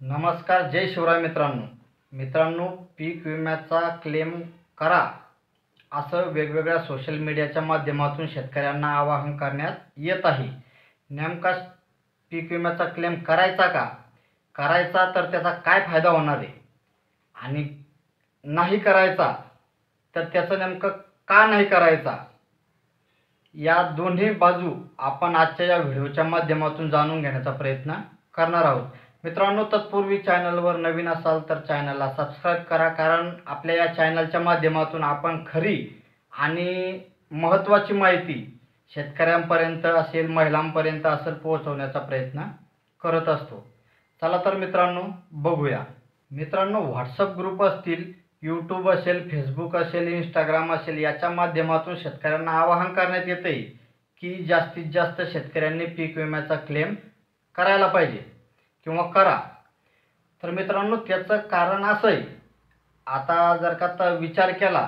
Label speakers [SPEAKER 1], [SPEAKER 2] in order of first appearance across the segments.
[SPEAKER 1] नमस्कार, जय शिवराय मित्रांनो, पीक विम्याचा क्लेम करा असं वेगवेगळ्या सोशल मीडियाच्या माध्यमातून शेतकऱ्यांना आवाहन करण्यात येत आहे। नेमका पीक विम्याचा क्लेम करायचा का? करायचा तर त्याचा काय फायदा होणार आहे आणि नाही करायचा तर त्याचं नेमकं का नाही करायचा, या दोन्ही बाजू आपण आजच्या या व्हिडिओच्या माध्यमातून जाणून घेण्याचा प्रयत्न करणार आहोत। मित्रांनो, तत्पूर्वी चॅनलवर नवीन असाल तर चॅनलला सबस्क्राईब करा, कारण आपल्या या चॅनलच्या माध्यमातून आपण खरी आणि महत्त्वाची माहिती शेतकऱ्यांपर्यंत असेल, महिलांपर्यंत असेल पोहोचवण्याचा प्रयत्न करत असतो। चला तर मित्रांनो बघूया। मित्रांनो, व्हॉट्सअप ग्रुप असतील, यूट्यूब असेल, फेसबुक असेल, इंस्टाग्राम असेल, याच्या माध्यमातून शेतकऱ्यांना आवाहन करण्यात येते की जास्तीत जास्त शेतकऱ्यांनी पीक विम्याचा क्लेम करायला पाहिजे किंवा करा। तर मित्रांनो, त्याचं कारण असं आहे, आता जर का विचार केला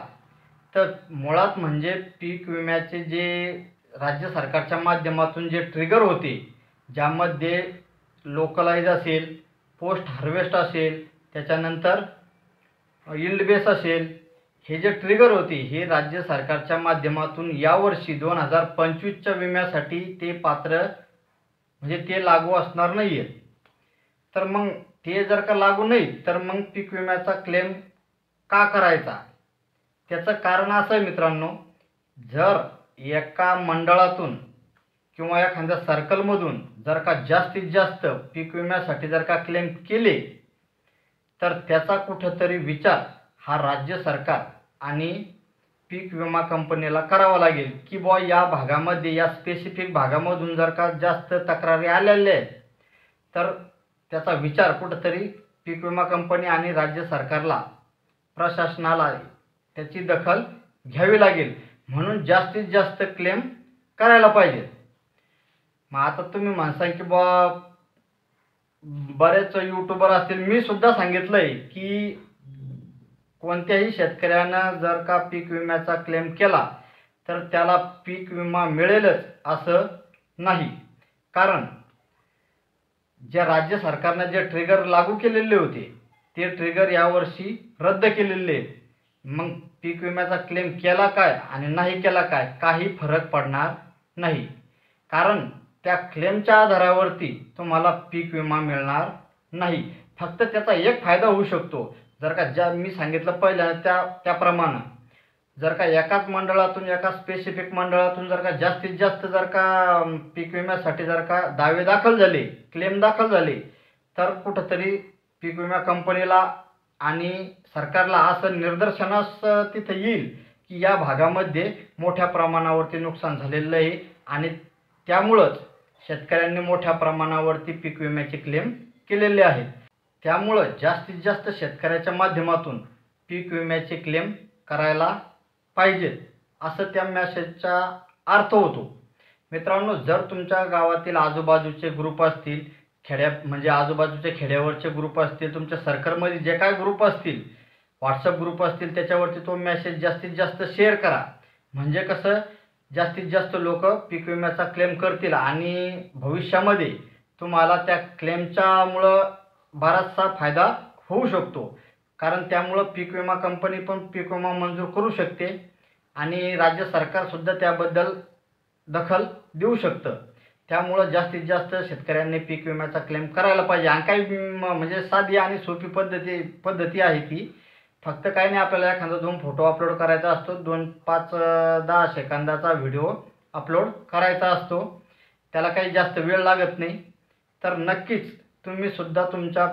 [SPEAKER 1] तर मुळात म्हणजे पीक विम्याचे जे राज्य सरकारच्या माध्यमातून जे ट्रिगर होते, ज्यामध्ये लोकलाइज असेल, पोस्ट हार्वेस्ट असेल, त्याच्यानंतर यील्ड बेस असेल, हे जे ट्रिगर होते हे राज्य सरकारच्या माध्यमातून यावर्षी 2025च्या विम्यासाठी ते पात्र म्हणजे ते लागू असणार नाही आहे। तर मग ते जर का लागू नाही तर मग पीक विम्याचा क्लेम का करायचा? त्याचं कारण असं आहे मित्रांनो, जर एका मंडळातून किंवा एखाद्या सर्कलमधून जर का जास्तीत जास्त पीक विम्यासाठी जर का क्लेम केले तर त्याचा कुठंतरी विचार हा राज्य सरकार आणि पीक विमा कंपनीला करावा लागेल की बुवा या भागामध्ये, या स्पेसिफिक भागामधून जर का जास्त तक्रारी आलेल्या आहेत तर त्याचा विचार कुठंतरी पीक विमा कंपनी आणि राज्य सरकारला, प्रशासनाला त्याची दखल घ्यावी लागेल, म्हणून जास्तीत जास्त क्लेम करायला पाहिजे। मग आता तुम्ही म्हणसाल की बुवा बरेच यूट्यूबर असतील, मी सुद्धा सांगितलंय की कोणत्याही शेतकऱ्यानं जर का पीक विम्याचा क्लेम केला तर त्याला पीक विमा मिळेलच असं नाही, कारण ज्या राज्य सरकारने जे ट्रिगर लागू केलेले होते ते ट्रिगर यावर्षी रद्द केलेले आहेत। मग पीक विम्याचा क्लेम केला काय आणि नाही केला काय काही फरक पडणार नाही, कारण त्या क्लेमच्या आधारावरती तुम्हाला पीक विमा मिळणार नाही। फक्त त्याचा एक फायदा होऊ शकतो, जर का ज्या मी सांगितलं पहिल्या त्याप्रमाणे जर का एकाच मंडळातून, एका स्पेसिफिक मंडळातून जर का जास्तीत जास्त जर का पीक विम्यासाठी जर का दावे दाखल झाले, क्लेम दाखल झाले, तर कुठंतरी पीक विमा कंपनीला आणि सरकारला असं निदर्शनास तिथे येईल की या भागामध्ये मोठ्या प्रमाणावरती नुकसान झालेलं आहे आणि त्यामुळंच शेतकऱ्यांनी मोठ्या प्रमाणावरती पीक विम्याचे क्लेम केलेले आहेत। त्यामुळं जास्तीत जास्त शेतकऱ्याच्या माध्यमातून पीक विम्याचे क्लेम करायला पाहिजेत असं त्या मेसेजचा अर्थ होतो। मित्रांनो, जर तुमच्या गावातील आजूबाजूचे ग्रुप असतील, म्हणजे आजूबाजूच्या खेड्यावरचे ग्रुप असतील, तुमच्या सर्कलमध्ये जे काय ग्रुप असतील, व्हॉट्सअप ग्रुप असतील, त्याच्यावरती तो मेसेज जास्तीत जास्त शेअर करा, म्हणजे कसं जास्तीत जास्त लोक पीक विम्याचा क्लेम करतील आणि भविष्यामध्ये तुम्हाला त्या क्लेमच्यामुळं बराचसा फायदा होऊ शकतो, कारण त्यामुळं पीक विमा कंपनी पण पीक विमा मंजूर करू शकते आणि राज्य सरकारसुद्धा त्याबद्दल दखल देऊ शकतं। त्यामुळं जास्तीत जास्त शेतकऱ्यांनी पीक विम्याचा क्लेम करायला पाहिजे। आणि काही म्हणजे साधी आणि सोपी पद्धती आहे ती, फक्त काही नाही, आपल्याला एखादा 2 फोटो अपलोड करायचा असतो, 2, 5, 10 सेकंदाचा व्हिडिओ अपलोड करायचा असतो, त्याला काही जास्त वेळ लागत नाही। तर नक्कीच तुम्ही सुद्धा तुमचा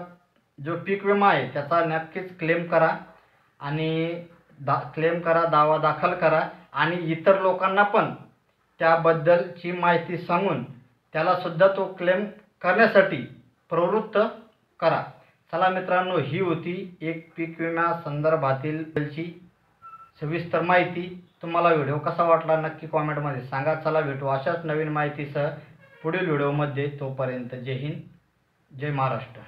[SPEAKER 1] जो पीक विमा आहे त्याचा नक्कीच क्लेम करा आणि दावा दाखल करा आणि इतर लोकांना पण त्याबद्दलची माहिती सांगून त्यालासुद्धा तो क्लेम करण्यासाठी प्रवृत्त करा। चला मित्रांनो, ही होती एक पीक विमा संदर्भातील सविस्तर माहिती। तुम्हाला व्हिडिओ कसा वाटला नक्की कॉमेंटमध्ये सांगा। चला भेटू अशाच नवीन माहितीसह पुढील व्हिडिओमध्ये, तोपर्यंत जय हिंद, जय महाराष्ट्र।